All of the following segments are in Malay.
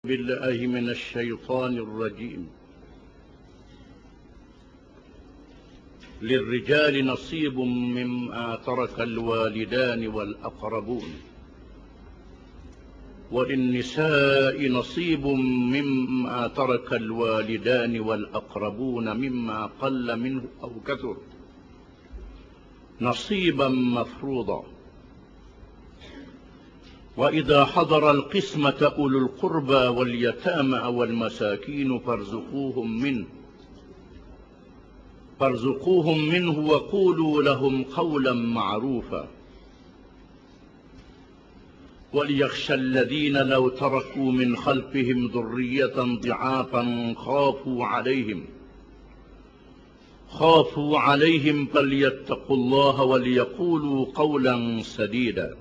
بالله من الشيطان الرجيم. للرجال نصيب مما ترك الوالدان والأقربون، وللنساء نصيب مما ترك الوالدان والأقربون مما قل منه أو كثر نصيبا مفروضا. وإذا حضر القسمة أولو القربى واليتامى والمساكين فارزقوهم منه وقولوا لهم قولا معروفا. وليخشى الذين لو تركوا من خلفهم ذرية ضعافا خافوا عليهم فليتقوا الله وليقولوا قولا سديدا.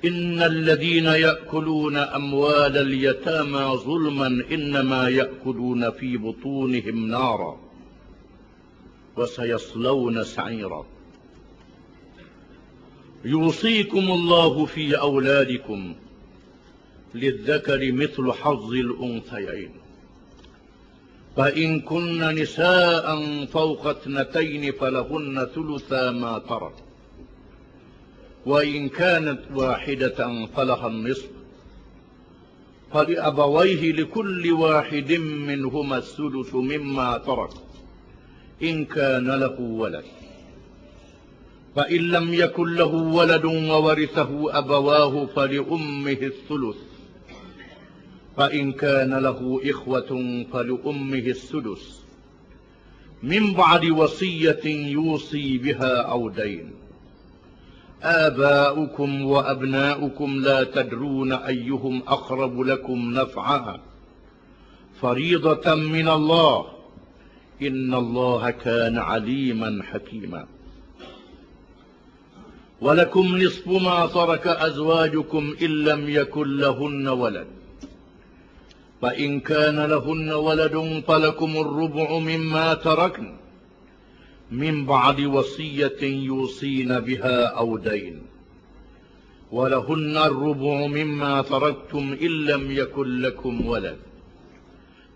إن الذين يأكلون أموال اليتامى ظلما إنما يأكلون في بطونهم نارا وسيصلون سعيرا. يوصيكم الله في أولادكم للذكر مثل حظ الأنثيين، فإن كن نساء فوق 2 فلهن ثلثا ما ترك، وإن كانت واحدة فلها النصف، فلأبويه لكل واحد منهما الثلث مما ترك إن كان له ولد، فإن لم يكن له ولد وورثه أبواه فلأمه الثلث، فإن كان له إخوة فلأمه السدس من بعد وصية يوصي بها أو دين. آباؤكم وأبناؤكم لا تدرون أيهم أقرب لكم نفعا فريضة من الله إن الله كان عليما حكيما. ولكم نصف ما ترك أزواجكم إن لم يكن لهن ولد، فإن كان لهن ولد فلكم الربع مما تركن من بعد وصية يوصين بها أو دين. ولهن الربع مما تركتم إن لم يكن لكم ولد،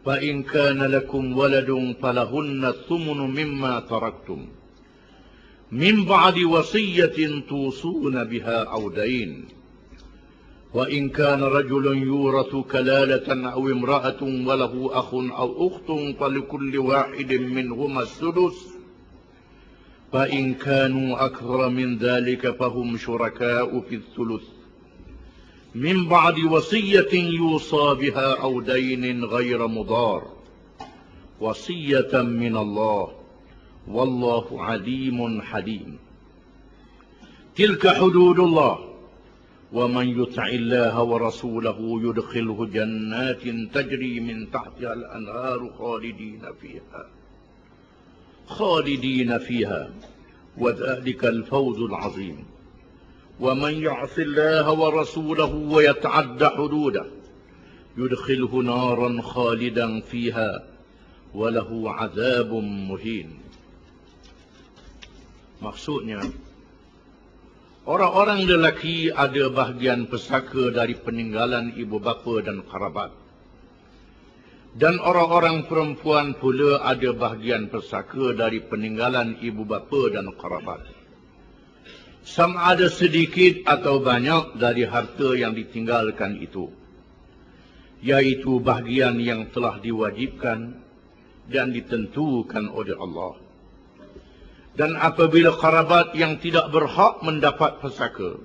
فإن كان لكم ولد فلهن الثمن مما تركتم من بعد وصية توصون بها أو دين. وإن كان رجل يورث كلالة أو امرأة وله أخ أو أخت فلكل واحد منهما السدس، فإن كانوا أكثر من ذلك فهم شركاء في الثلث من بعد وصية يوصى بها أو دين غير مضار، وصية من الله والله عليم حليم. تلك حدود الله، ومن يطع الله ورسوله يدخله جنات تجري من تحتها الأنهار خالدين فيها وذلك الفوز العظيم. ومن يعص الله ورسوله ويتعد حدوده يدخله نارا خالدا فيها وله عذاب مهين. Maksudnya, orang-orang lelaki ada bahagian pesaka dari peninggalan ibu bapa dan kerabat. Dan orang-orang perempuan pula ada bahagian pesaka dari peninggalan ibu bapa dan kerabat. Sama ada sedikit atau banyak dari harta yang ditinggalkan itu, yaitu bahagian yang telah diwajibkan dan ditentukan oleh Allah. Dan apabila kerabat yang tidak berhak mendapat pesaka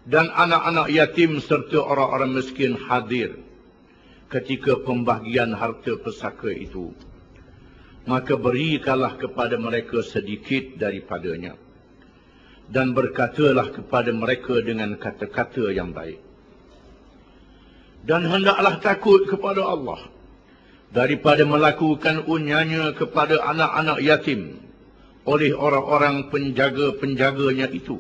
dan anak-anak yatim serta orang-orang miskin hadir ketika pembahagian harta pesaka itu, maka berikanlah kepada mereka sedikit daripadanya dan berkatalah kepada mereka dengan kata-kata yang baik. Dan hendaklah takut kepada Allah daripada melakukan unyanya kepada anak-anak yatim oleh orang-orang penjaga-penjaganya itu,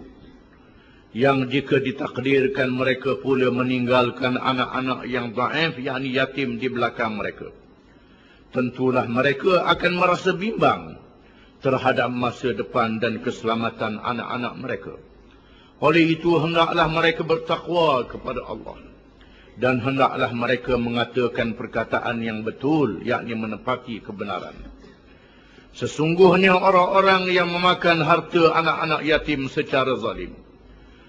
yang jika ditakdirkan mereka pula meninggalkan anak-anak yang dhaif, yakni yatim di belakang mereka, tentulah mereka akan merasa bimbang terhadap masa depan dan keselamatan anak-anak mereka. Oleh itu hendaklah mereka bertakwa kepada Allah. Dan hendaklah mereka mengatakan perkataan yang betul, yakni menepati kebenaran. Sesungguhnya orang-orang yang memakan harta anak-anak yatim secara zalim,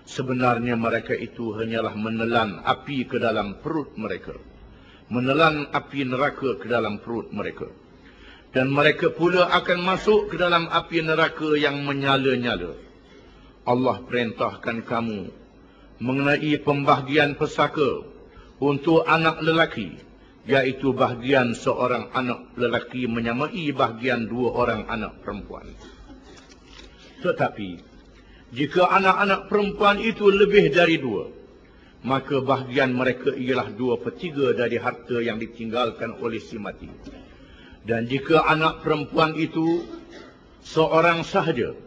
sebenarnya mereka itu hanyalah menelan api ke dalam perut mereka. Menelan api neraka ke dalam perut mereka. Dan mereka pula akan masuk ke dalam api neraka yang menyala-nyala. Allah perintahkan kamu mengenai pembahagian pesaka untuk anak lelaki, iaitu bahagian seorang anak lelaki menyamai bahagian dua orang anak perempuan. Tetapi jika anak-anak perempuan itu lebih dari dua, maka bahagian mereka ialah 2/3 dari harta yang ditinggalkan oleh si mati. Dan jika anak perempuan itu seorang sahaja,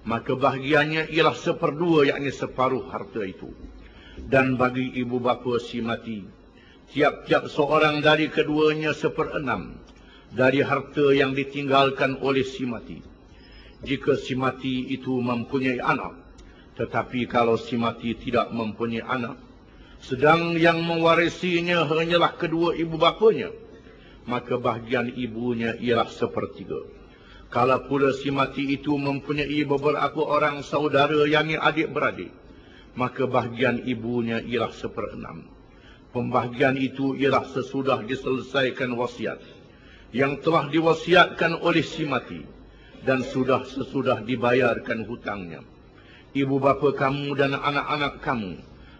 maka bahagiannya ialah 1/2, yakni separuh harta itu. Dan bagi ibu bapa si mati, tiap-tiap seorang dari keduanya 1/6 dari harta yang ditinggalkan oleh si mati. Jika si mati itu mempunyai anak, tetapi kalau si mati tidak mempunyai anak, sedang yang mewarisinya hanyalah kedua ibu bapanya, maka bahagian ibunya ialah 1/3. Kalau pula si mati itu mempunyai beberapa orang saudara yakni adik-beradik, maka bahagian ibunya ialah 1/6. Pembahagian itu ialah sesudah diselesaikan wasiat yang telah diwasiatkan oleh si mati dan sesudah dibayarkan hutangnya. Ibu bapa kamu dan anak-anak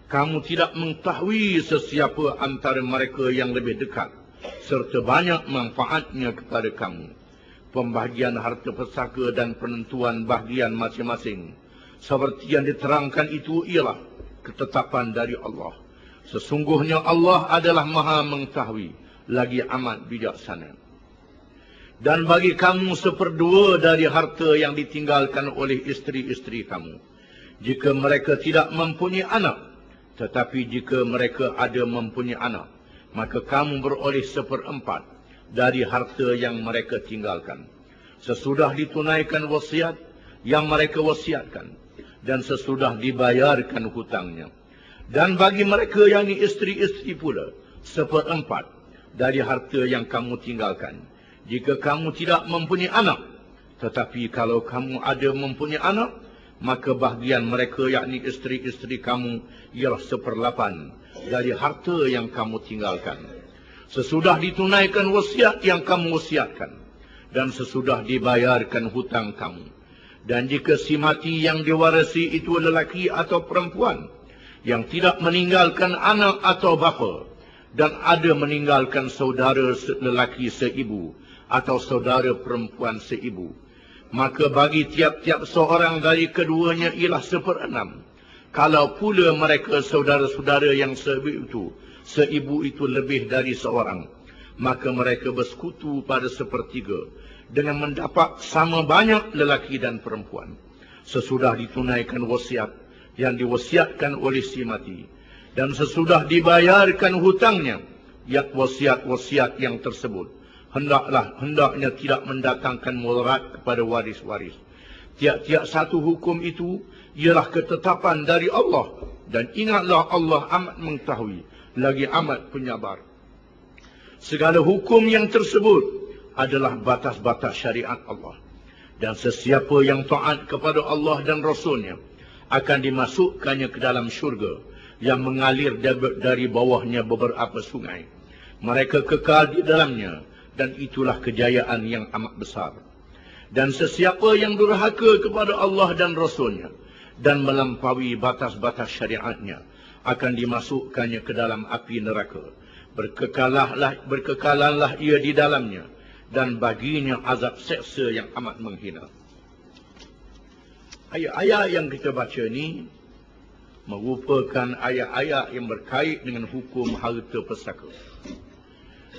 kamu tidak mengetahui sesiapa antara mereka yang lebih dekat serta banyak manfaatnya kepada kamu. Pembahagian harta pesaka dan penentuan bahagian masing-masing seperti yang diterangkan itu ialah ketetapan dari Allah. Sesungguhnya Allah adalah Maha mengetahui lagi amat bijaksana. Dan bagi kamu 1/2 dari harta yang ditinggalkan oleh isteri-isteri kamu, jika mereka tidak mempunyai anak. Tetapi jika mereka ada mempunyai anak, maka kamu beroleh 1/4 dari harta yang mereka tinggalkan, sesudah ditunaikan wasiat yang mereka wasiatkan, dan sesudah dibayarkan hutangnya. Dan bagi mereka yang isteri-isteri pula 1/4 dari harta yang kamu tinggalkan, jika kamu tidak mempunyai anak. Tetapi kalau kamu ada mempunyai anak, maka bahagian mereka yakni isteri-isteri kamu ialah 1/8 dari harta yang kamu tinggalkan, sesudah ditunaikan wasiat yang kamu wasiatkan, dan sesudah dibayarkan hutang kamu. Dan jika si mati yang diwarisi itu lelaki atau perempuan, yang tidak meninggalkan anak atau bapa, dan ada meninggalkan saudara lelaki seibu atau saudara perempuan seibu, maka bagi tiap-tiap seorang dari keduanya ialah 1/6. Kalau pula mereka saudara-saudara yang seibu itu lebih dari seorang, maka mereka bersekutu pada 1/3 dengan mendapat sama banyak lelaki dan perempuan, sesudah ditunaikan wasiat yang diwasiatkan oleh si mati, dan sesudah dibayarkan hutangnya. Wasiat-wasiat yang tersebut hendaknya tidak mendatangkan mudarat kepada waris-waris. Tiap-tiap satu hukum itu ialah ketetapan dari Allah, dan ingatlah Allah amat mengetahui lagi amat penyabar. Segala hukum yang tersebut adalah batas-batas syariat Allah, dan sesiapa yang taat kepada Allah dan Rasulnya akan dimasukkannya ke dalam syurga yang mengalir dari bawahnya beberapa sungai. Mereka kekal di dalamnya, dan itulah kejayaan yang amat besar. Dan sesiapa yang durhaka kepada Allah dan Rasulnya dan melampaui batas-batas syariatnya akan dimasukkannya ke dalam api neraka. Berkekalanlah ia di dalamnya, dan baginya azab seksa yang amat menghina. Ayat-ayat yang kita baca ini merupakan ayat-ayat yang berkait dengan hukum harta pesaka,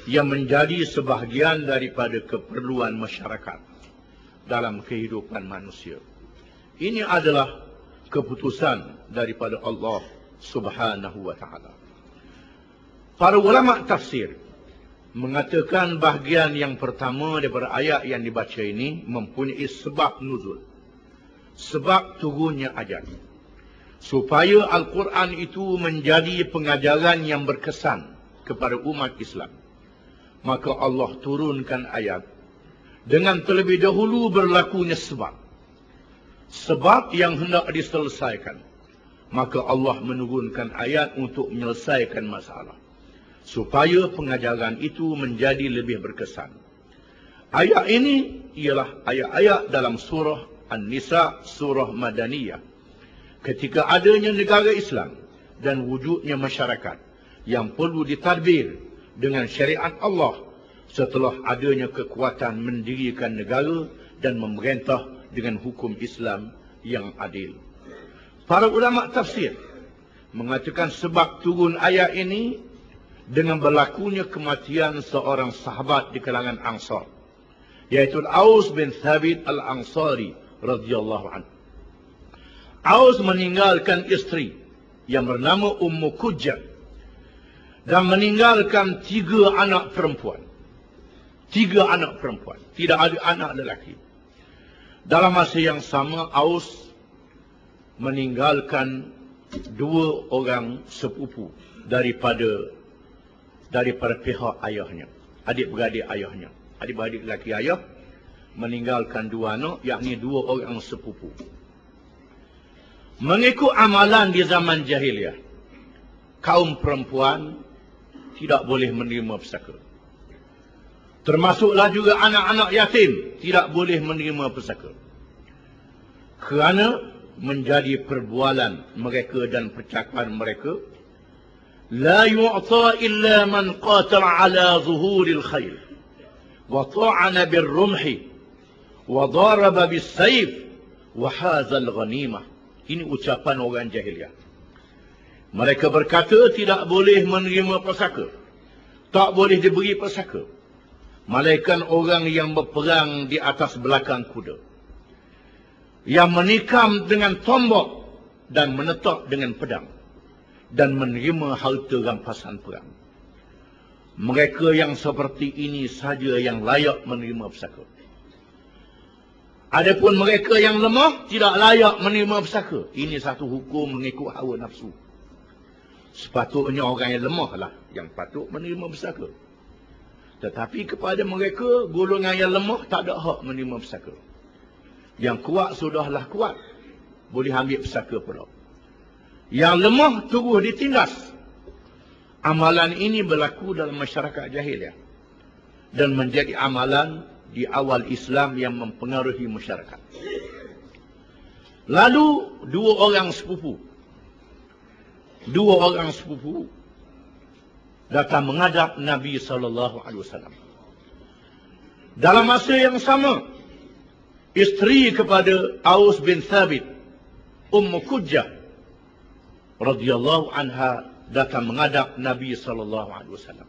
yang menjadi sebahagian daripada keperluan masyarakat dalam kehidupan manusia. Ini adalah keputusan daripada Allah Subhanahu wa ta'ala. Para ulama tafsir mengatakan bahagian yang pertama daripada ayat yang dibaca ini mempunyai sebab nuzul, sebab turunnya ayat. supaya Al-Quran itu menjadi pengajaran yang berkesan kepada umat Islam, maka Allah turunkan ayat dengan terlebih dahulu berlakunya sebab yang hendak diselesaikan. Maka Allah menurunkan ayat untuk menyelesaikan masalah, supaya pengajaran itu menjadi lebih berkesan. Ayat ini ialah ayat-ayat dalam surah An-Nisa, surah Madaniyah. Ketika adanya negara Islam dan wujudnya masyarakat yang perlu ditadbir dengan syariat Allah setelah adanya kekuatan mendirikan negara dan memerintah dengan hukum Islam yang adil. Para ulama tafsir mengatakan sebab turun ayat ini dengan berlakunya kematian seorang sahabat di kalangan Ansar, yaitu Aus bin Thabit al-Ansari radhiyallahu anhu. Aus meninggalkan isteri yang bernama Ummu Kujjah dan meninggalkan 3 anak perempuan. 3 anak perempuan, tidak ada anak lelaki. Dalam masa yang sama, Aus meninggalkan 2 orang sepupu daripada pihak ayahnya, adik-beradik ayahnya. Adik-beradik lelaki ayah meninggalkan 2 anak, yakni 2 orang sepupu. Mengikut amalan di zaman jahiliah, kaum perempuan tidak boleh menerima pesaka. Termasuklah juga anak-anak yatim tidak boleh menerima pesaka, kerana menjadi perbualan mereka dan percakapan mereka, la yu'ta illa man qatala ala zuhuril khair wa ta'ana birrumhi wa daraba bis-sayf wa hazal ghanimah. Ini ucapan orang jahiliah. Mereka berkata tidak boleh menerima pesaka, tak boleh diberi pesaka, melainkan orang yang berperang di atas belakang kuda, yang menikam dengan tombak dan menetak dengan pedang, dan menerima harta rampasan perang. Mereka yang seperti ini saja yang layak menerima pesaka. Adapun mereka yang lemah tidak layak menerima pesaka. Ini satu hukum mengikut hawa nafsu. Sepatutnya orang yang lemah lah yang patut menerima pesaka. Tetapi kepada mereka, golongan yang lemah tak ada hak menerima pesaka. Yang kuat sudahlah kuat, boleh ambil pesaka pula. Yang lemah terus ditindas. Amalan ini berlaku dalam masyarakat jahiliah dan menjadi amalan di awal Islam yang mempengaruhi masyarakat. Lalu 2 orang sepupu datang menghadap Nabi SAW. Dalam masa yang sama, isteri kepada Aus bin Thabit, Ummu Kujjah radhiyallahu anha, datang menghadap Nabi SAW.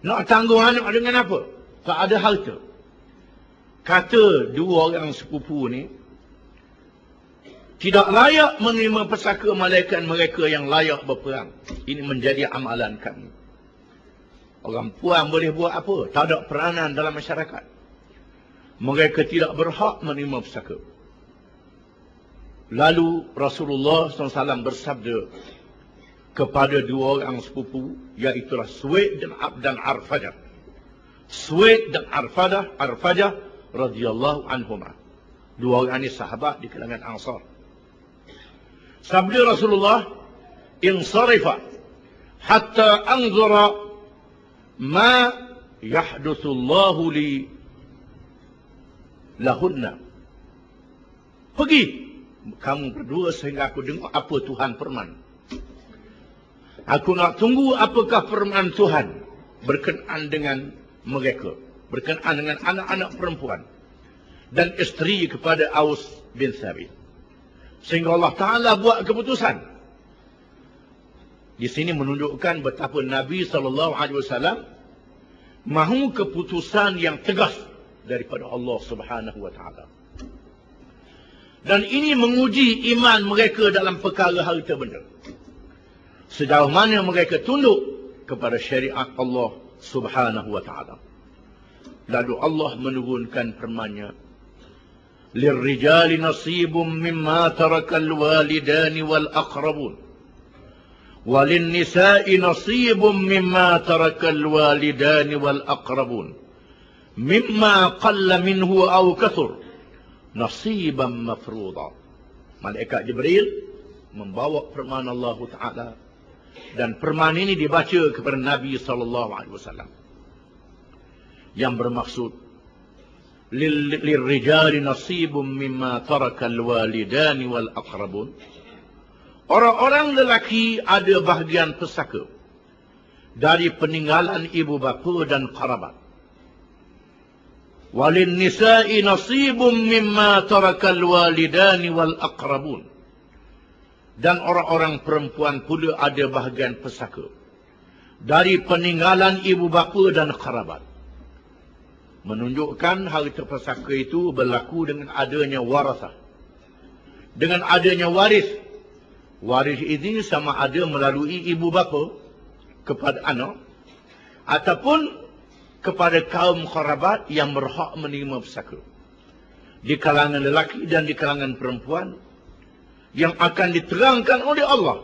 Nak tanggung anak dengan apa? Tak ada harta. Kata 2 orang sepupu ni, tidak layak menerima pesaka malaikat mereka yang layak berperang. Ini menjadi amalan kami. Orang puan boleh buat apa? Tak ada peranan dalam masyarakat. Mereka tidak berhak menerima pesaka. Lalu Rasulullah SAW bersabda kepada 2 orang sepupu, iaitulah Suwaid dan Arfadah. Suwaid dan Arfadah radhiyallahu anhuma. 2 orang ini sahabat di kalangan Ansar. Sabda Rasulullah, insarifa hatta anzura ma yahduthu Allahu li lahunna. Pergi kamu berdua sehingga aku dengar apa Tuhan firman. Aku nak tunggu apakah firman Tuhan berkenaan dengan mereka, berkenaan dengan anak-anak perempuan dan isteri kepada Aus bin Thabit. Sehingga Allah Ta'ala buat keputusan. Di sini menunjukkan betapa Nabi SAW mahu keputusan yang tegas daripada Allah Subhanahu Wa Ta'ala. Dan ini menguji iman mereka dalam perkara harta benda. Sejauh mana mereka tunduk kepada syariat Allah Subhanahu Wa Ta'ala. Lalu Allah menurunkan firman-Nya, Lirrijali nasibum mimma tarakal walidani wal aqrabun. Walinnisa'i nasibum mimma tarakal walidani wal aqrabun. Mimma qalla minhu aw kathur. Nasiban mafruḍa. Malaikat Jibril membawa firman Allah Ta'ala. Dan firman ini dibaca kepada Nabi SAW. Yang bermaksud, lirrijali nasibum mimma tarakal walidani wal aqrabun. Orang-orang lelaki ada bahagian pesaka dari peninggalan ibu bapa dan kerabat. Walin nisa'i nasibum mimma tarakal walidani wal aqrabun. Dan orang-orang perempuan pula ada bahagian pesaka dari peninggalan ibu bapa dan kerabat. Menunjukkan harta pesaka itu berlaku dengan adanya warasah. Dengan adanya waris. Waris ini sama ada melalui ibu bapa kepada anak. Ataupun kepada kaum kerabat yang berhak menerima pesaka. Di kalangan lelaki dan di kalangan perempuan. Yang akan diterangkan oleh Allah.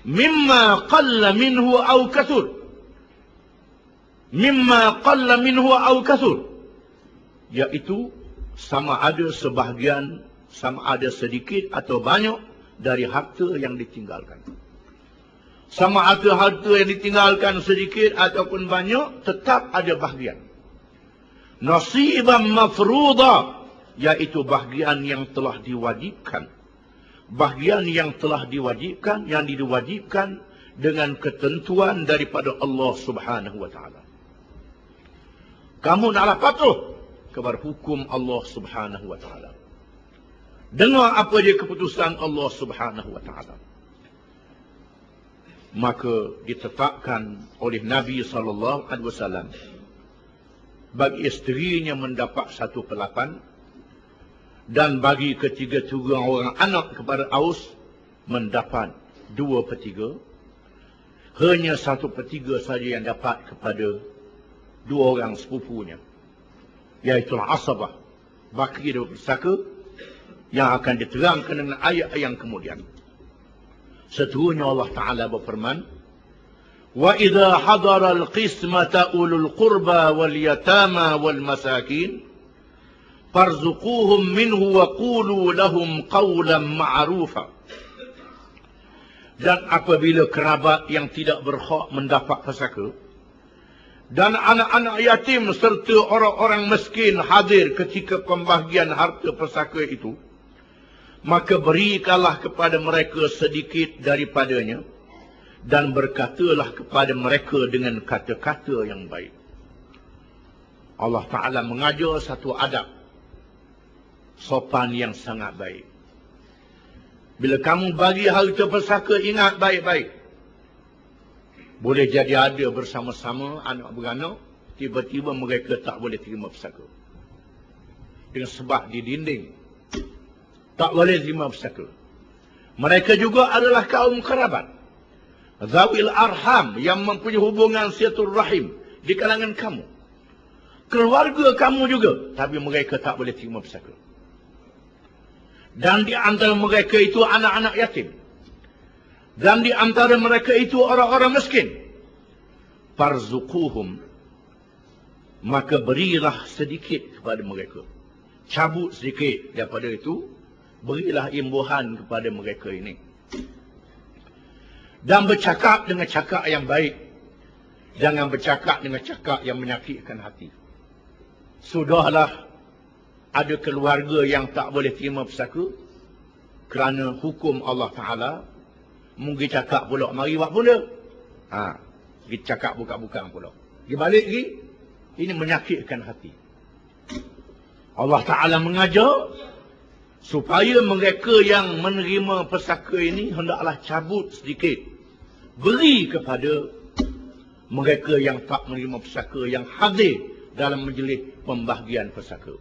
Mimma qalla minhu aw kathur. Mimma qalla minhu aw kathur. Iaitu sama ada sebahagian, sama ada sedikit atau banyak dari harta yang ditinggalkan. Sama ada harta yang ditinggalkan sedikit ataupun banyak, tetap ada bahagian. Nasiban mafruḍa, iaitu bahagian yang telah diwajibkan. Bahagian yang telah diwajibkan, yang diwajibkan dengan ketentuan daripada Allah Subhanahu wa Ta'ala. Kamu naklah patuh kepada hukum Allah Subhanahu wa Ta'ala. Dengar apa dia keputusan Allah Subhanahu wa Ta'ala. Maka ditetapkan oleh Nabi SAW bagi isterinya mendapat 1/8 dan bagi ketiga-tiga orang anak kepada Aus mendapat 2/3. Hanya 1/3 saja yang dapat kepada 2 orang sepupunya, iaitu asabah, baki dari pesaka, yang akan diterangkan dengan ayat yang kemudian. Seterusnya Allah Ta'ala berfirman, wa idza hadara al-qismata ulul qurba wal yatama wal masakin farzuquhum minhu wa qulu lahum qawlan ma'rufa. Dan apabila kerabat yang tidak berhak mendapat pesaka dan anak-anak yatim serta orang-orang miskin hadir ketika pembahagian harta pesaka itu, maka berikanlah kepada mereka sedikit daripadanya dan berkatalah kepada mereka dengan kata-kata yang baik. Allah Ta'ala mengajar satu adab sopan yang sangat baik. Bila kamu bagi harta pesaka, ingat baik-baik. Boleh jadi ada bersama-sama anak beranak, tiba-tiba mereka tak boleh terima pesaka. Dengan sebab di dinding tak boleh terima pesaka. Mereka juga adalah kaum kerabat, zawil arham, yang mempunyai hubungan silaturahim di kalangan kamu. Keluarga kamu juga, tapi mereka tak boleh terima pesaka. Dan di antara mereka itu anak-anak yatim. Dan di antara mereka itu orang-orang miskin. Farzuquhum, maka berilah sedikit kepada mereka. Cabut sedikit daripada itu, berilah imbuhan kepada mereka ini. Dan bercakap dengan cakap yang baik. Jangan bercakap dengan cakap yang menyakitkan hati. Sudahlah ada keluarga yang tak boleh terima pesaka kerana hukum Allah Ta'ala. Mungkin cakap pula, mari buat pula. Dia cakap buka-buka pula. Dia balik lagi. Ini menyakitkan hati. Allah Ta'ala mengajar supaya mereka yang menerima pesaka ini hendaklah cabut sedikit. Beri kepada mereka yang tak menerima pesaka, yang hadir dalam majlis pembahagian pesaka.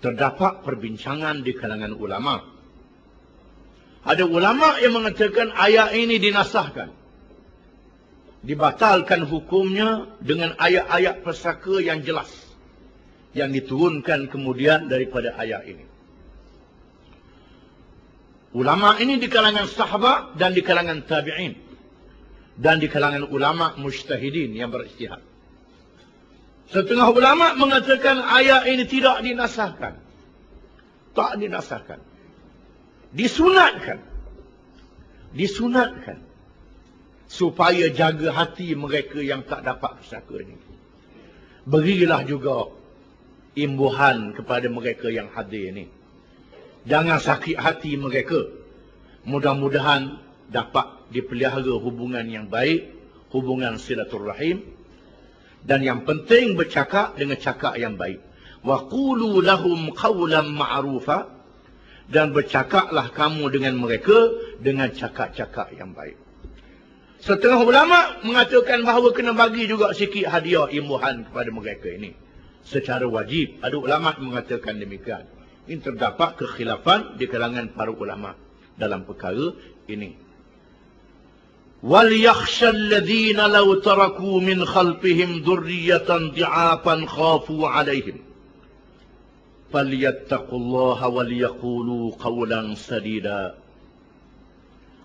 Terdapat perbincangan di kalangan ulama. Ada ulama yang mengatakan ayat ini dinasahkan. Dibatalkan hukumnya dengan ayat-ayat pesaka yang jelas. yang diturunkan kemudian daripada ayat ini. Ulama ini di kalangan sahabat dan di kalangan tabi'in. Dan di kalangan ulama mujtahidin yang berijtihad. Setengah ulama mengatakan ayat ini tidak dinasahkan. Tak dinasahkan. Disunatkan. Disunatkan. Supaya jaga hati mereka yang tak dapat pusaka ini. Berilah juga imbuhan kepada mereka yang hadir ini. Jangan sakit hati mereka. Mudah-mudahan dapat dipelihara hubungan yang baik, hubungan silaturrahim, dan yang penting bercakap dengan cakap yang baik. Wa qulu lahum qawlan ma'rufa, dan bercakaplah kamu dengan mereka dengan cakap-cakap yang baik. Setengah ulama mengatakan bahawa kena bagi juga sikit hadiah imbuhan kepada mereka ini secara wajib. Ada ulama mengatakan demikian. Ini terdapat kekhilafan di kalangan para ulama dalam perkara ini. وَلْيَخْشَ الَّذِينَ لَوْ تَرَكُوا مِنْ خَلْفِهِمْ ذُرِّيَّةً ضِعَافًا خَافُوا عَلَيْهِمْ فَلْيَتَّقُوا اللَّهَ وَلْيَقُولُوا قَوْلًا سَدِيدًا.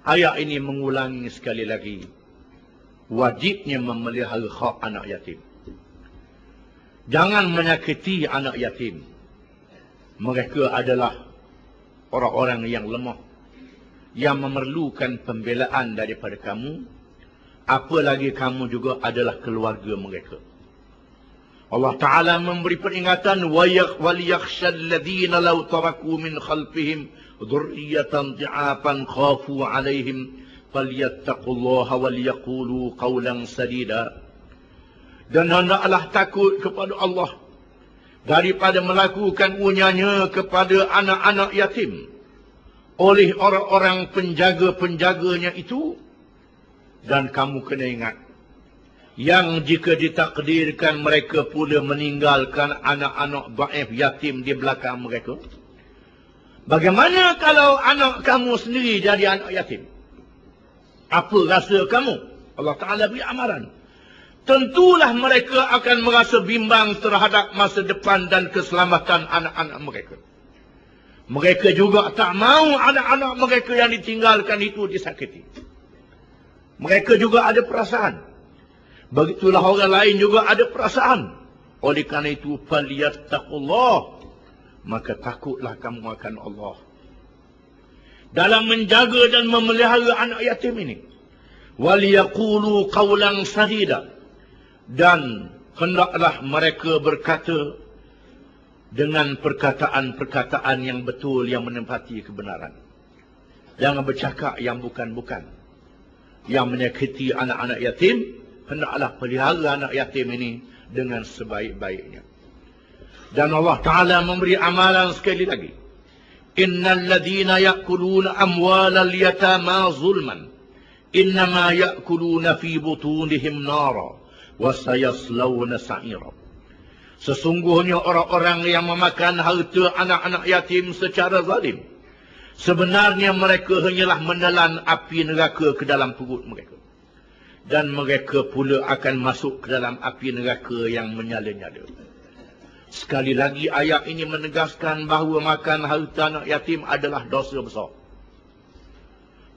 Ayat ini mengulangi sekali lagi wajibnya memelihara hak anak yatim. Jangan menyakiti anak yatim. Mereka adalah orang-orang yang lemah, yang memerlukan pembelaan daripada kamu. Apalagi kamu juga adalah keluarga mereka. Allah Ta'ala memberi peringatan, وَلْيَخْشَ الَّذِينَ لَوْ تَرَكُوا مِنْ خَلْفِهِمْ ذُرِّيَّةً ضِعَافًا خَافُوا عَلَيْهِمْ فَلْيَتَّقُوا اللَّهَ وَلْيَقُولُوا قَوْلًا سَدِيدًا. Dan hendaklah takut kepada Allah daripada melakukan unyanya kepada anak-anak yatim oleh orang-orang penjaga-penjaganya itu. Dan kamu kena ingat, yang jika ditakdirkan mereka pula meninggalkan anak-anak dhaif yatim di belakang mereka, bagaimana kalau anak kamu sendiri jadi anak yatim? Apa rasa kamu? Allah Ta'ala beri amaran. Tentulah mereka akan merasa bimbang terhadap masa depan dan keselamatan anak-anak mereka. Mereka juga tak mahu anak-anak mereka yang ditinggalkan itu disakiti. Mereka juga ada perasaan. Begitulah orang lain juga ada perasaan. Oleh kerana itu, فَلْيَتَّقُوا, maka takutlah kamu akan Allah dalam menjaga dan memelihara anak yatim ini. وَلْيَقُولُوا قَوْلًا سَدِيدًا, dan hendaklah mereka berkata dengan perkataan-perkataan yang betul, yang menempati kebenaran. Jangan bercakap yang bukan-bukan, yang menyakiti anak-anak yatim. Hendaklah pelihara anak yatim ini dengan sebaik-baiknya. Dan Allah Ta'ala memberi amalan sekali lagi. Innal ladhina ya'kuluna amwalal yatama zulman innama ya'kuluna fi butunihim nara wa sayaslawna sa'ira. Sesungguhnya orang-orang yang memakan harta anak-anak yatim secara zalim, sebenarnya mereka hanyalah menelan api neraka ke dalam perut mereka. Dan mereka pula akan masuk ke dalam api neraka yang menyala-nyala. Sekali lagi ayat ini menegaskan bahawa makan harta anak yatim adalah dosa besar.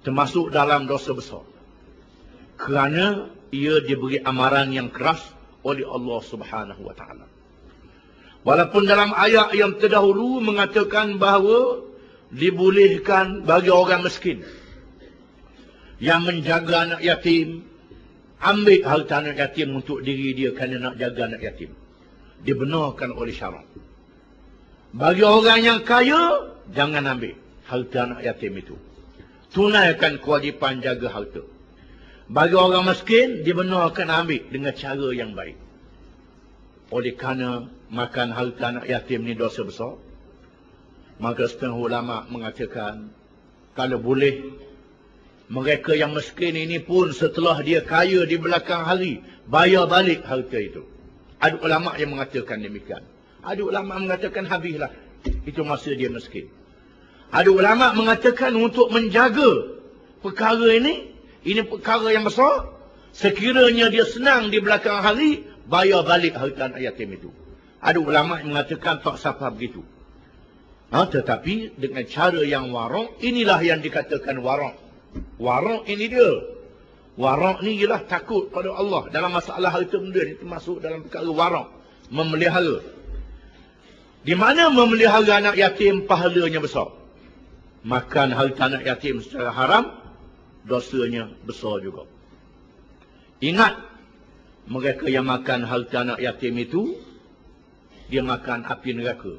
Termasuk dalam dosa besar. Kerana ia diberi amaran yang keras oleh Allah Subhanahu wa Ta'ala. Walaupun dalam ayat yang terdahulu mengatakan bahawa dibolehkan bagi orang miskin yang menjaga anak yatim, ambil harta anak yatim untuk diri dia kerana nak jaga anak yatim. Dibenarkan oleh syarak. Bagi orang yang kaya, jangan ambil harta anak yatim itu. Tunaikan kewajipan jaga harta. Bagi orang miskin, dibenarkan ambil dengan cara yang baik. Oleh kerana makan harta anak yatim ni dosa besar, maka setengah ulama mengatakan, kalau boleh, mereka yang miskin ini pun setelah dia kaya di belakang hari, bayar balik harta itu. Ada ulama yang mengatakan demikian. Ada ulama mengatakan habislah, itu masa dia miskin. Ada ulama mengatakan untuk menjaga perkara ini perkara yang besar. Sekiranya dia senang di belakang hari, bayar balik harta anak yatim itu. Ada ulama yang mengatakan tak sampai begitu. Tetapi dengan cara yang warok, inilah yang dikatakan warok. Warok ini dia. Warok ni ialah takut pada Allah. Dalam masalah harta benda ni termasuk dalam perkara warok. Memelihara. Di mana memelihara anak yatim pahalanya besar. Makan harta anak yatim secara haram, dosanya besar juga. Ingat, mereka yang makan harta anak yatim itu, dia makan api neraka.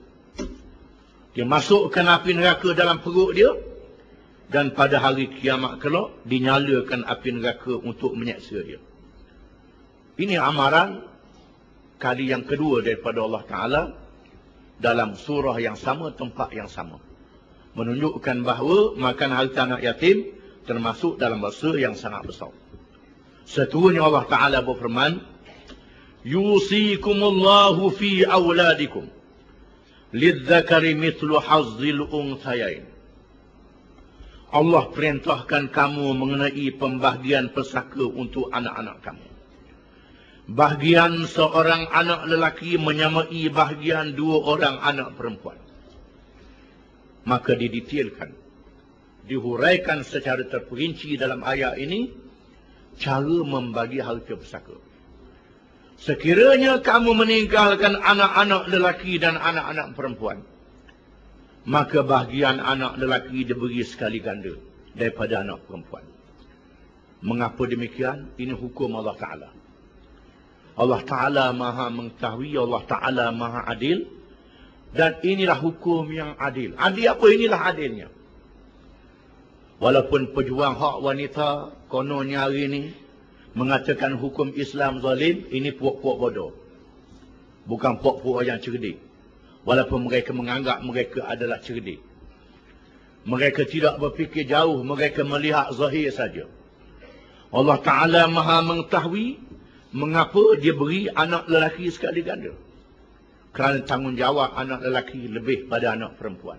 Dia masukkan api neraka dalam perut dia, dan pada hari kiamat kelak, dinyalakan api neraka untuk menyeksa dia. Ini amaran kali yang kedua daripada Allah Ta'ala, dalam surah yang sama, tempat yang sama. Menunjukkan bahawa makan harta anak yatim, termasuk dalam dosa yang sangat besar. Seterusnya Allah Ta'ala berfirman, Yusikumullahu fi awladikum, lidzakari mithlu hazzil unthayain. Allah perintahkan kamu mengenai pembahagian pesaka untuk anak-anak kamu. Bahagian seorang anak lelaki menyamai bahagian dua orang anak perempuan. Maka didetailkan, dihuraikan secara terperinci dalam ayat ini, cara membagi harta pesaka. Sekiranya kamu meninggalkan anak-anak lelaki dan anak-anak perempuan, maka bahagian anak lelaki diberi sekali ganda daripada anak perempuan. Mengapa demikian? Ini hukum Allah Ta'ala. Allah Ta'ala maha mengetahui, Allah Ta'ala maha adil, dan inilah hukum yang adil. Adil apa? Inilah adilnya. Walaupun pejuang hak wanita kononnya hari ini mengatakan hukum Islam zalim, ini puak-puak bodoh. Bukan puak-puak yang cerdik. Walaupun mereka menganggap mereka adalah cerdik. Mereka tidak berfikir jauh, mereka melihat zahir saja. Allah Ta'ala maha mengetahui mengapa dia beri anak lelaki sekali ganda. Kerana tanggungjawab anak lelaki lebih pada anak perempuan.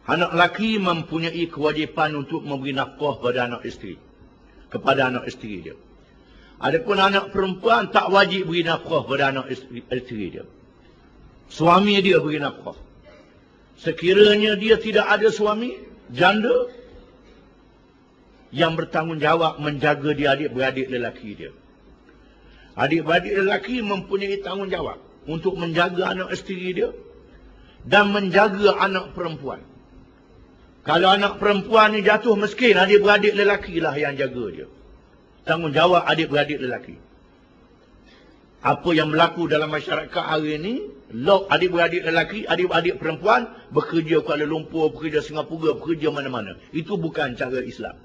Anak lelaki mempunyai kewajipan untuk memberi nafkah pada anak isteri. Kepada anak isteri dia. Adapun anak perempuan tak wajib beri nafkah pada anak isteri dia. Suami dia beri nafkah. Sekiranya dia tidak ada suami, janda, yang bertanggungjawab menjaga dia adik-beradik lelaki dia. Adik-beradik lelaki mempunyai tanggungjawab untuk menjaga anak isteri dia dan menjaga anak perempuan. Kalau anak perempuan ni jatuh miskin, adik-beradik lelaki lah yang jaga dia. Tanggungjawab adik-beradik lelaki. Apa yang berlaku dalam masyarakat hari ini, adik-beradik lelaki, adik-beradik perempuan bekerja Kuala Lumpur, bekerja Singapura, bekerja mana-mana. Itu bukan cara Islam.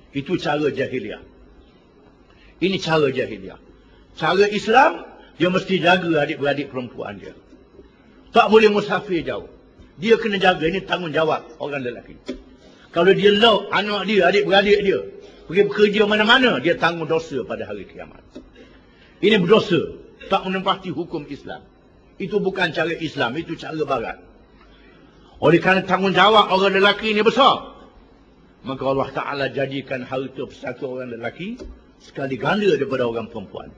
Itu cara jahiliah. Ini cara jahiliah. Cara Islam, dia mesti jaga adik-beradik perempuan dia. Tak boleh musafir jauh. Dia kena jaga, ini tanggungjawab orang lelaki. Kalau dia lock anak dia, adik-beradik dia, pergi bekerja mana-mana, dia tanggung dosa pada hari kiamat. Ini berdosa, tak menempati hukum Islam. Itu bukan cara Islam, itu cara barat. Oleh kerana tanggungjawab orang lelaki ini besar, maka Allah Ta'ala jadikan harta pesaka orang lelaki sekali ganda daripada orang perempuan.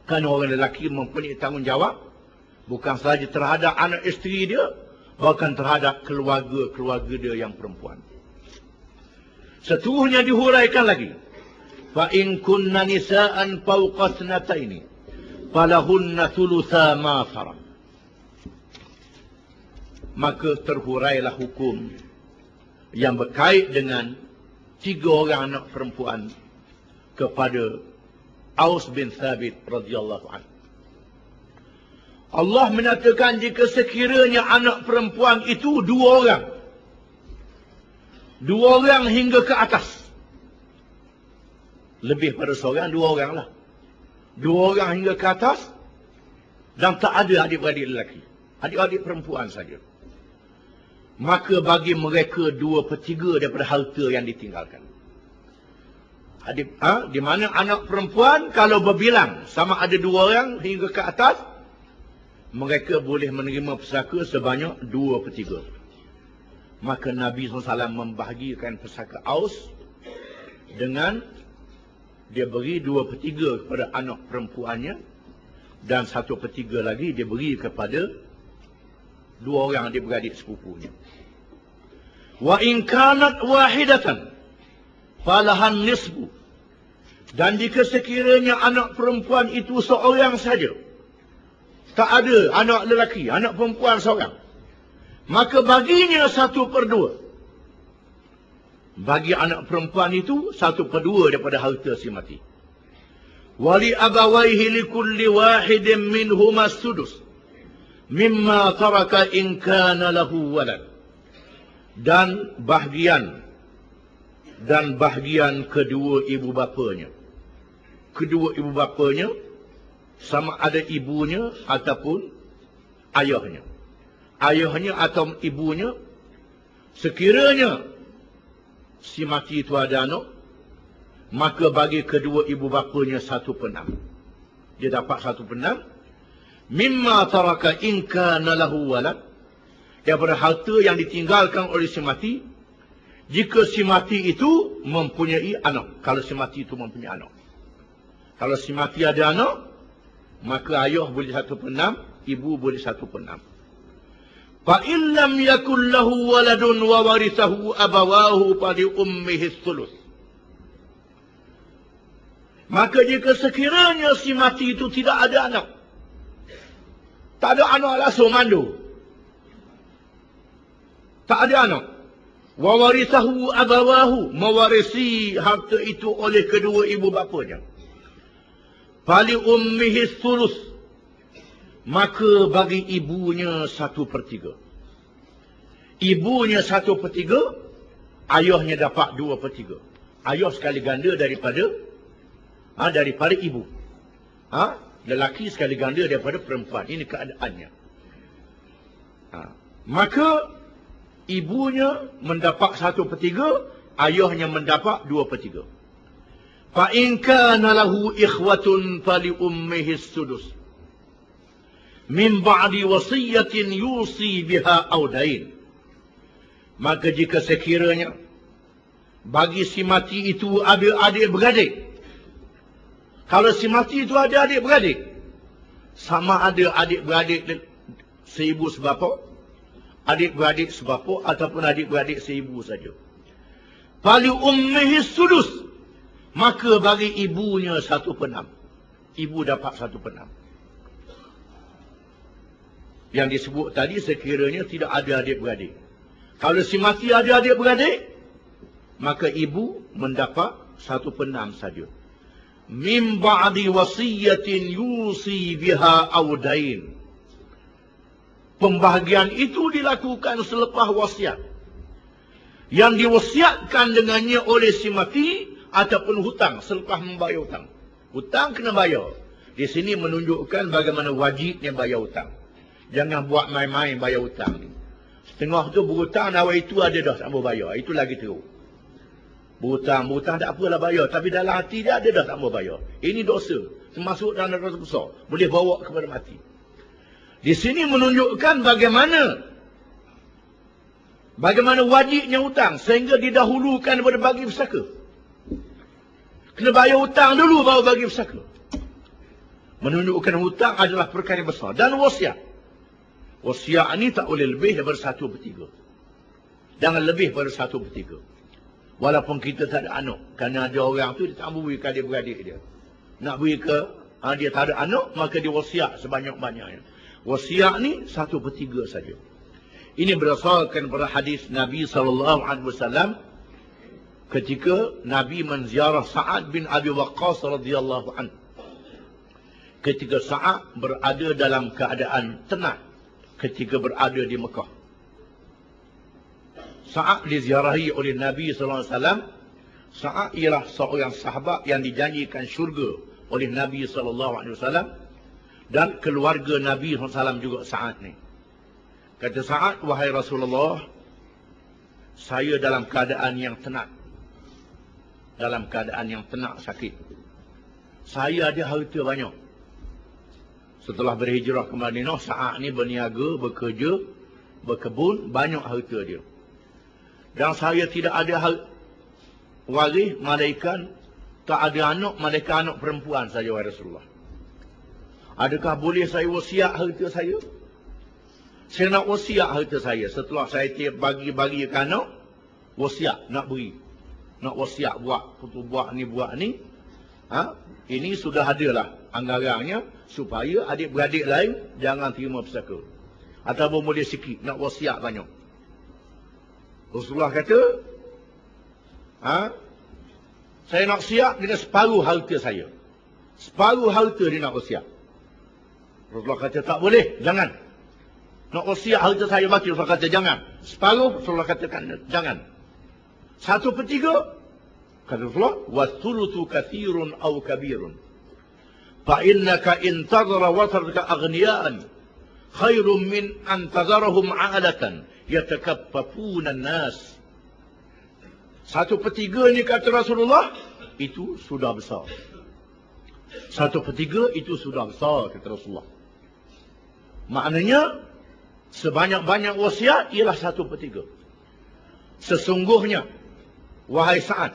Kerana orang lelaki mempunyai tanggungjawab bukan sahaja terhadap anak isteri dia, bahkan terhadap keluarga-keluarga dia yang perempuan. Seterusnya dihuraikan lagi. Fa in kunna nisaan fawqa thnataini falahunna thulutha ma tarak. Maka terhurailah hukum yang berkait dengan 3 orang anak perempuan kepada Aus bin Thabit radhiyallahu anhu. Allah menyatakan jika sekiranya anak perempuan itu 2 orang. 2 orang hingga ke atas. Lebih pada seorang, 2 orang lah. 2 orang hingga ke atas. Dan tak ada adik-beradik lelaki. Adik-adik perempuan saja. Maka bagi mereka 2/3 daripada harta yang ditinggalkan. Di mana anak perempuan kalau berbilang sama ada 2 orang hingga ke atas, mereka boleh menerima pesaka sebanyak 2/3. Maka Nabi SAW membahagikan pesaka Aus dengan dia beri 2/3 kepada anak perempuannya Dan 1/3 lagi dia beri kepada 2 orang adik-beradik sepupunya. Wa in kanat wahidatan falahan nisbu. Dan jika sekiranya anak perempuan itu seorang saja, tak ada anak lelaki, anak perempuan seorang, maka baginya 1/2. Bagi anak perempuan itu 1/2 daripada harta si mati. Wali abawaihi likulli wahidin minhuma sudus mimma taraka in kana lahu walad. Dan bahagian kedua ibu bapanya. Kedua ibu bapanya sama ada ibunya ataupun ayahnya. Ayahnya atau ibunya, sekiranya si mati itu ada anak, maka bagi kedua ibu bapanya 1/6. Dia dapat 1/6. Mimma taraka in kana lahu walad. Daripada harta yang ditinggalkan oleh si mati, jika si mati itu mempunyai anak. Kalau si mati itu mempunyai anak. Kalau si mati ada anak, maka ayah boleh 1/6, ibu boleh 1/6. Fa in lam yakul lahu waladun wa warithahu abawahu fa li ummihi thuluth. Maka jika sekiranya si mati itu tidak ada anak, tak ada anak langsung mandu, tak ada anak, wa warithahu abawahu, mewarisi harta itu oleh kedua ibu bapanya, fa li ummihi thuluth, maka bagi ibunya 1/3. Ibunya 1/3, ayahnya dapat 2/3. Ayah sekali ganda daripada ibu. Lelaki sekali ganda daripada perempuan. Ini keadaannya. Maka ibunya mendapat 1/3, ayahnya mendapat 2/3. Fa in kana lahu ikhwatun fali ummihi sudus min ba'di wasiyatin yusi biha aw dain. Maka jika sekiranya bagi si mati itu ada adik-beradik, kalau si mati itu ada adik-beradik, sama ada adik-beradik seibu sebapa, adik-beradik sebapa ataupun adik-beradik seibu saja, fali ummihi sudus, maka bagi ibunya 1/6. Ibu dapat 1/6. Yang disebut tadi sekiranya tidak ada adik-beradik. Kalau si mati ada adik-beradik, maka ibu mendapat 1/6 saja. Min ba'di wasiyatin yusi biha aw dain. Pembahagian itu dilakukan selepas wasiat yang diwasiatkan dengannya oleh si mati, ataupun hutang selepas membayar hutang. Hutang kena bayar. Di sini menunjukkan bagaimana wajibnya bayar hutang. Jangan buat main-main bayar hutang ni. Setengah tu berhutang, awal itu ada dah tak mau bayar. Itu lagi teruk. Berhutang tak apalah bayar. Tapi dalam hati dia ada dah tak mau bayar. Ini dosa. Termasuk dalam dosa besar. Boleh bawa kepada mati. Di sini menunjukkan bagaimana wajibnya hutang. Sehingga didahulukan daripada bagi pesaka. Kena bayar hutang dulu baru bagi pesaka. Menunjukkan hutang adalah perkara besar. Dan wasiat. Wasiat ni tak boleh lebih daripada 1/3. Jangan lebih daripada 1/3. Walaupun kita tak ada anak. Kerana ada orang tu dia tak beri ke adik-beradik dia. Nak beri ke dia tak ada anak, maka dia wasiat sebanyak-banyaknya. Wasiat ni 1/3 saja. Ini berdasarkan pada hadis Nabi SAW ketika Nabi menziarah Sa'ad bin Abi Waqqas radhiyallahu anhu. Ketika Sa'ad berada dalam keadaan tenang ketika berada di Mekah. Sa'ad diziarahi oleh Nabi SAW. Sa'ad ialah seorang sahabat yang dijanjikan syurga oleh Nabi SAW. Dan keluarga Nabi SAW juga Sa'ad ni. Kata Sa'ad, wahai Rasulullah, saya dalam keadaan yang tenang. Dalam keadaan yang tenang sakit. Saya ada harta banyak. Setelah berhijrah ke Madinah, Sa'ad ni berniaga, bekerja, berkebun, banyak harta dia. Dan saya tidak ada waris, malaikat, tak ada anak, malaikat anak perempuan saja, wahai Rasulullah. Adakah boleh saya wasiat harta saya? Saya nak wasiat harta saya. Setelah saya bagi ke anak, wasiat nak beri. Nak wasiat buat ni. Ini sudah adalah anggarannya supaya adik-beradik lain jangan terima pesaka. Ataupun boleh sikit, nak wasiat banyak. Rasulullah kata, saya nak wasiat dengan separuh harta saya. Separuh harta dia nak wasiat. Rasulullah kata, tak boleh, jangan. Nak wasiat harta saya baki, Rasulullah kata, jangan. Separuh, Rasulullah katakan, jangan. 1/3, kata Rasulullah, وَالثُّلُثُ كَثِيرٌ أَوْ كَبِيرٌ فَإِنَّكَ إِنْ تَذَرَ وَتَرْكَ أَغْنِيَاءً خَيْرٌ مِنْ أَنْ تَذَرَهُمْ عَالَةً يَتَكَفَّفُونَ النَّاسِ. 1/3 ni kata Rasulullah, itu sudah besar. 1/3 itu sudah besar, kata Rasulullah. Maknanya, sebanyak-banyak wasiat ialah 1/3. Sesungguhnya, wahai Sa'ad,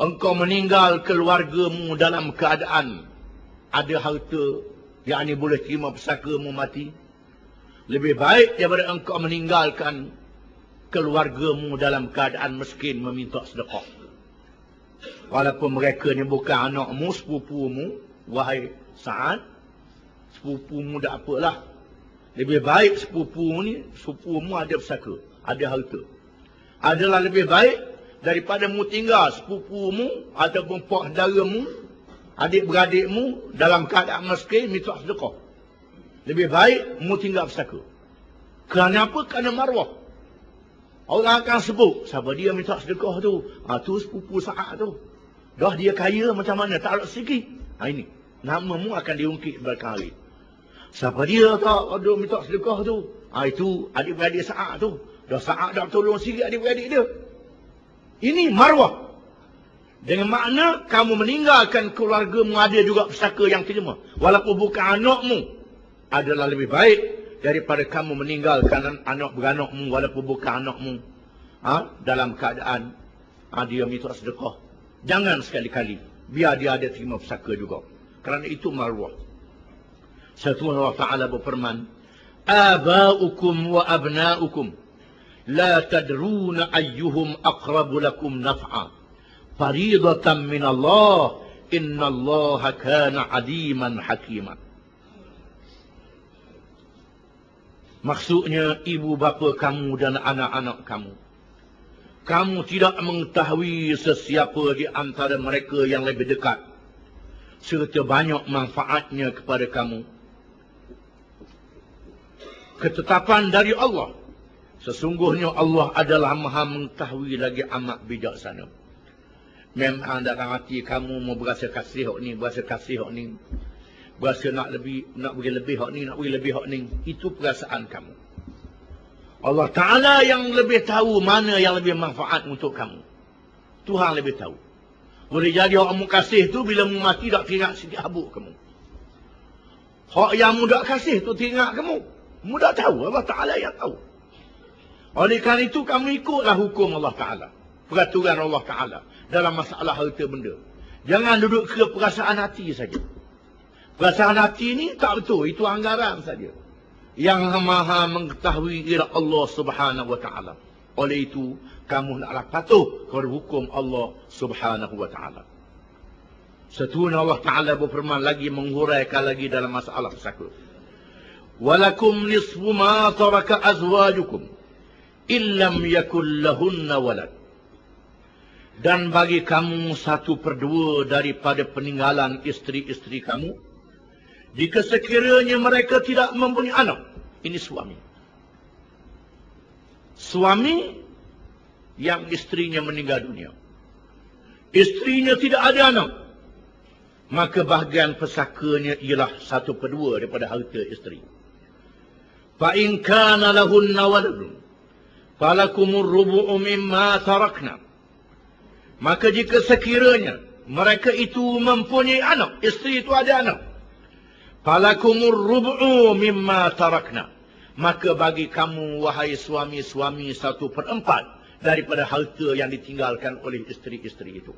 engkau meninggal keluargamu dalam keadaan ada harta, yakni boleh terima pesakamu mati. Lebih baik daripada engkau meninggalkan keluargamu dalam keadaan miskin meminta sedekah. Walaupun mereka ni bukan anakmu, sepupumu, wahai Sa'ad, sepupumu tak apalah. Lebih baik sepupumu ada pesaka, ada harta. Adalah lebih baik daripada mu tinggal sepupumu ataupun pak saudaramu, adik-beradikmu dalam keadaan miskin minta sedekah. Lebih baik mu tinggal pesaka. Kerana apa? Kerana maruah. Orang akan sebut, siapa dia minta sedekah tu? Tu sepupu Sa'ad tu. Dah dia kaya macam mana? Tak ada sikit. Ini. Namamu akan diungkit belakang hari. Siapa dia tak ada minta sedekah tu? Itu adik-beradik Sa'ad tu. Dah Sa'ad dah tolong sikit adik-beradik dia. Ini maruah. Dengan makna kamu meninggalkan keluargamu ada juga pesaka yang terima. Walaupun bukan anakmu. Adalah lebih baik daripada kamu meninggalkan anak beranakmu walaupun bukan anakmu. Dalam keadaan dia minta sedekah. Jangan sekali-kali. Biar dia ada terima pesaka juga. Kerana itu maruah. Sesungguhnya Allah Ta'ala berfirman, Aba'ukum wa abna'ukum la tadruna ayyuhum aqrabu lakum naf'a faridatan min Allah inna Allah kana aliman hakiman. Maksudnya ibu bapa kamu dan anak-anak kamu. Kamu tidak mengetahui sesiapa di antara mereka yang lebih dekat serta banyak manfaatnya kepada kamu. Ketetapan dari Allah. Sesungguhnya Allah adalah maha mengetahui lagi amat bijaksana. Memang dalam hati kamu mau berasa kasih hak ni, berasa kasih hak ni. Berasa nak beri lebih hak ni, nak beri lebih hak ni. Itu perasaan kamu. Allah Ta'ala yang lebih tahu mana yang lebih manfaat untuk kamu. Tuhan lebih tahu. Boleh jadi hak mu kasih tu bila mu mati tak teringat sikit habuk kamu. Hak yang mu tak kasih tu teringat kamu. Mu tak tahu, Allah Ta'ala yang tahu. Oleh kerana itu kamu ikutlah hukum Allah Ta'ala. Peraturan Allah Ta'ala. Dalam masalah harta benda. Jangan duduk ke perasaan hati saja. Perasaan hati ni tak betul. Itu anggaran saja. Yang maha mengetahui ialah Allah Subhanahu Wa Ta'ala. Oleh itu, kamu naklah patuh kepada hukum Allah Subhanahu Wa Ta'ala. Sesungguhnya Allah Ta'ala berfirman lagi, menghuraikan lagi dalam masalah pesaka. Walakum nisfu ma taraka azwajukum illam yakul lahunna walad. Dan bagi kamu 1/2 daripada peninggalan isteri-isteri kamu, jika sekiranya mereka tidak mempunyai anak. Ini suami. Suami yang istrinya meninggal dunia. Istrinya tidak ada anak. Maka bahagian pesakanya ialah 1/2 daripada harta isteri. فَإِنْ كَانَ لَهُنَّ وَلَدٌ فَلَكُمُ الرُّبُعُ مِمَّا تَرَكْنَا. Maka jika sekiranya mereka itu mempunyai anak, isteri itu ada anak, فَلَكُمُ الرُّبُعُ مِمَّا تَرَكْنَا. Maka bagi kamu, wahai suami-suami, 1/4 daripada harta yang ditinggalkan oleh isteri-isteri itu.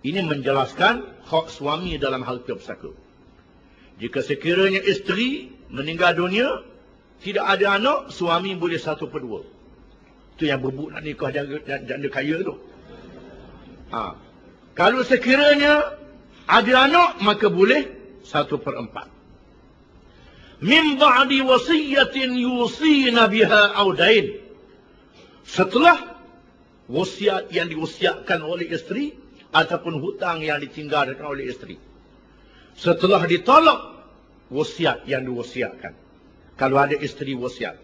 Ini menjelaskan hak suami dalam harta pesaka. Jika sekiranya isteri meninggal dunia, tidak ada anak, suami boleh 1/2. Itu yang berebut nak nikah janda kaya tu. Kalau sekiranya ada anak, maka boleh 1/4. Min ba'di wasiyatin yusina biha aw dain. Setelah wasiat yang diwasiatkan oleh isteri ataupun hutang yang ditinggalkan oleh isteri. Setelah ditolak wasiat yang diwasiatkan. Kalau ada isteri wasiat.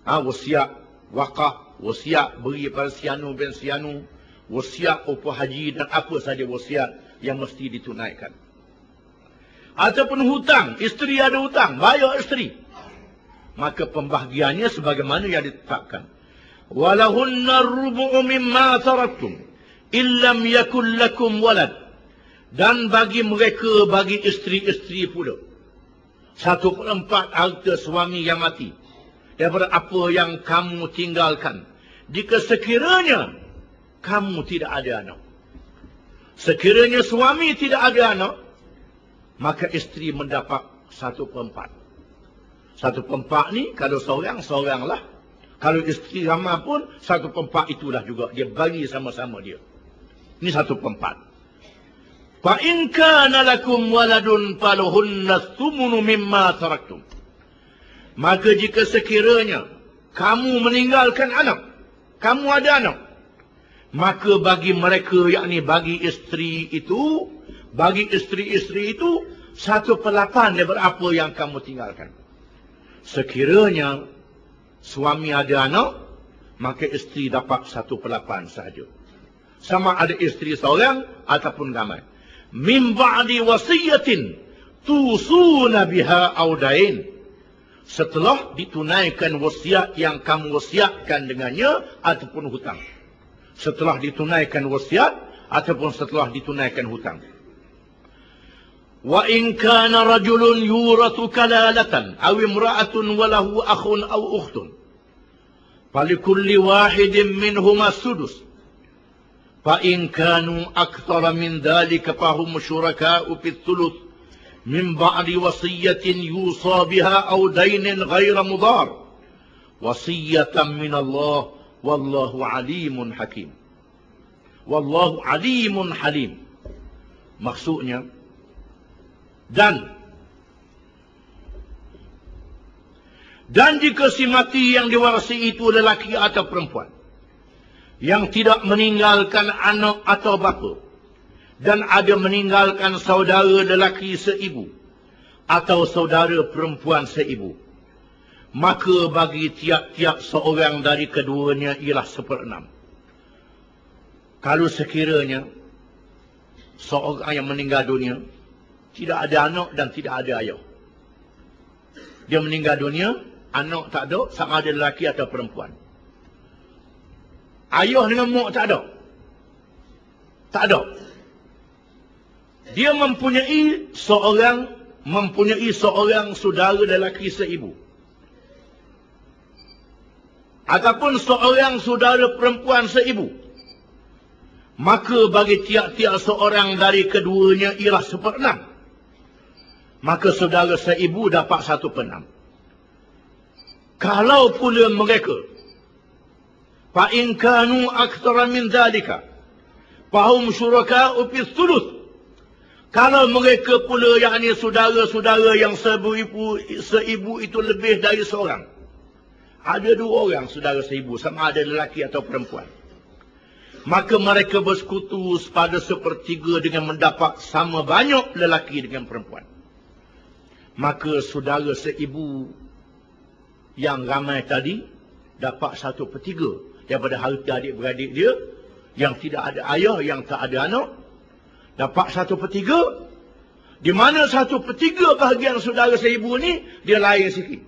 Wasiat wakaf, wasiat beri pada sianu bin sianu, wasiat upah haji dan apa saja wasiat yang mesti ditunaikan. Ataupun hutang, isteri ada hutang, bayar isteri. Maka pembahagiannya sebagaimana yang ditetapkan. Walahunna rubu'u mimma taraktum illam yakul lakum walad. Dan bagi mereka, bagi isteri-isteri pula, 1/4 harta suami yang mati daripada apa yang kamu tinggalkan. Jika sekiranya kamu tidak ada anak. Sekiranya suami tidak ada anak, maka isteri mendapat 1/4. 1/4 ni kalau seorang lah. Kalau isteri ramai pun 1/4 itulah juga. Dia bagi sama-sama dia. Ini 1/4. Fa in kana lakum waladun falahunna thumunu mimma taraktum. Maka jika sekiranya kamu meninggalkan anak, kamu ada anak, maka bagi mereka, yakni bagi isteri itu, bagi isteri-isteri itu 1/8 daripada apa yang kamu tinggalkan. Sekiranya suami ada anak, maka isteri dapat 1/8 sahaja. Sama ada isteri seorang ataupun ramai. Min ba'di wasiyatin tusuna biha aw dain. Setelah ditunaikan wasiat yang kamu wasiatkan dengannya ataupun hutang. Setelah ditunaikan wasiat ataupun setelah ditunaikan hutang. Wa in kana rajulun yurathu kalalatan aw imra'atun wa lahu akhun aw ukhtun falikulli wahidin minhuma sudus. فإن كانوا أكثر من ذلك فهم شركاء في الثلث من بعد وصية يوصى بها أو دين غير مضار وصية من الله والله عليم حكيم. والله عليم حليم. Maksudnya, dan jika si mati yang diwarisi itu lelaki atau perempuan yang tidak meninggalkan anak atau bapa, dan ada meninggalkan saudara lelaki seibu atau saudara perempuan seibu, maka bagi tiap-tiap seorang dari keduanya ialah 1/6. Kalau sekiranya seorang yang meninggal dunia tidak ada anak dan tidak ada ayah, dia meninggal dunia, anak tak ada, sama ada lelaki atau perempuan. Ayah dengan mak tak ada. Tak ada. Dia mempunyai seorang saudara lelaki seibu. Ataupun seorang saudara perempuan seibu. Maka bagi tiap-tiap seorang dari keduanya ialah 1/6. Maka saudara seibu dapat 1/6. Kalau pula mereka فَإِنْ كَانُوا أَكْثَرَ مِنْ ذَلِكَ فَهُمْ شُرَكَاءُ فِي الثُّلُثِ. Kalau mereka pula, yakni saudara-saudara yang seibu itu lebih dari seorang. Ada 2 orang saudara seibu, sama ada lelaki atau perempuan. Maka mereka bersekutu pada 1/3 dengan mendapat sama banyak lelaki dengan perempuan. Maka saudara seibu yang ramai tadi dapat 1/3 daripada harta adik-beradik dia yang tidak ada ayah, yang tak ada anak. Dapat 1/3. Di mana 1/3 bahagian saudara seibu ni, dia lain sikit.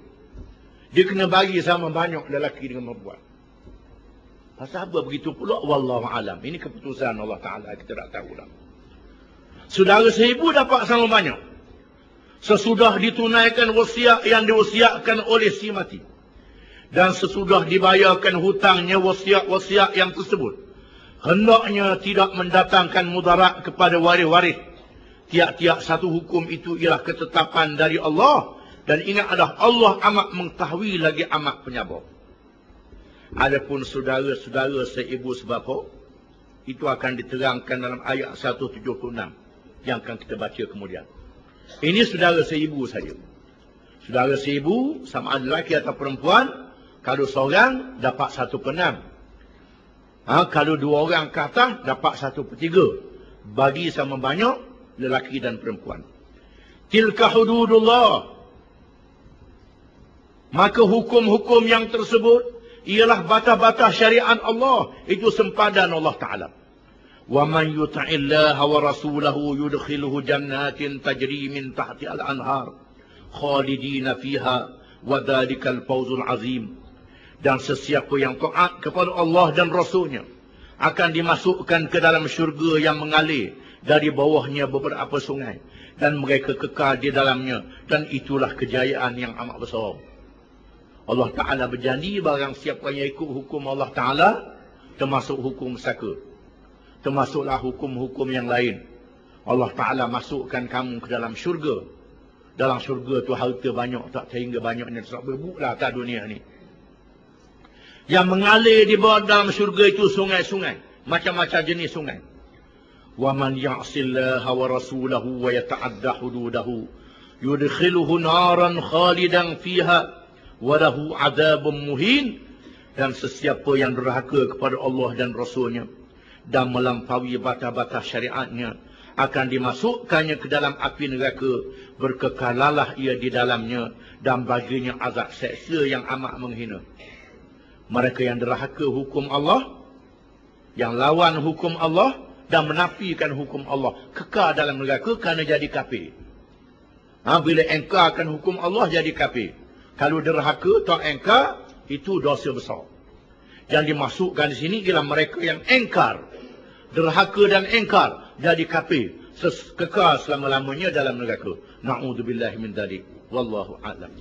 Dia kena bagi sama banyak lelaki dengan perempuan. Pasal apa begitu pula? Wallahu alam. Ini keputusan Allah Ta'ala, kita tak tahu lah. Saudara seibu dapat sama banyak sesudah ditunaikan wasiat yang diwasiatkan oleh si mati. Dan sesudah dibayarkan hutangnya wasiat-wasiat yang tersebut, hendaknya tidak mendatangkan mudarat kepada waris-waris, Tiap-tiap satu hukum itu ialah ketetapan dari Allah. Dan ingat adalah Allah amat mengetahui lagi amat penyabar. Adapun saudara-saudara seibu sebapa, itu akan diterangkan dalam ayat 176 yang akan kita baca kemudian. Ini saudara seibu saja. Saudara seibu sama ada lelaki atau perempuan, kalau seorang dapat 1/6. Kalau dua orang ke atas dapat 1/3. Bagi sama banyak lelaki dan perempuan. Tilka hududullah. Maka hukum-hukum yang tersebut ialah batas-batas syariat Allah. Itu sempadan Allah Ta'ala. وَمَنْ يُطِعِ اللَّهَ وَرَسُولَهُ يُدْخِلُهُ جَنَّاتٍ تَجْرِي مِنْ تَحْتِهَا الْأَنْهَارُ خَالِدِينَ فِيهَا وَذَلِكَ الْفَوْزُ الْعَظِيمُ. Dan sesiapa yang taat kepada Allah dan Rasulnya akan dimasukkan ke dalam syurga yang mengalir dari bawahnya beberapa sungai. Dan mereka kekal di dalamnya. Dan itulah kejayaan yang amat besar. Allah Ta'ala berjanji barang siapa yang ikut hukum Allah Ta'ala, termasuk hukum saka, termasuklah hukum-hukum yang lain, Allah Ta'ala masukkan kamu ke dalam syurga. Dalam syurga tu harta banyak tak sehingga banyaknya tak berbuklah atas dunia ni. Yang mengalir di bawah dalam syurga itu sungai-sungai, macam-macam jenis sungai. وَمَنْ يَعْصِ اللَّهَ وَرَسُولَهُ وَيَتَعَدَّ حُدُودَهُ يُدْخِلُهُ نَارًا خَالِدًا فِيهَا وَلَهُ عَذَابٌ مُهِينٌ. Dan sesiapa yang derhaka kepada Allah dan Rasulnya dan melampaui batas-batas syariatnya akan dimasukkannya ke dalam api neraka, berkekalalah ia di dalamnya dan baginya azab seksa yang amat menghina. Mereka yang derhaka hukum Allah, yang lawan hukum Allah dan menafikan hukum Allah, kekal dalam neraka kerana jadi kafir. Bila engkarkan hukum Allah jadi kafir. Kalau derhaka tak engkar, itu dosa besar. Yang dimasukkan di sini ialah mereka yang engkar, derhaka dan engkar, jadi kafir, kekal selama-lamanya dalam neraka. Na'udzubillahi min dzalik. Wallahu a'lam.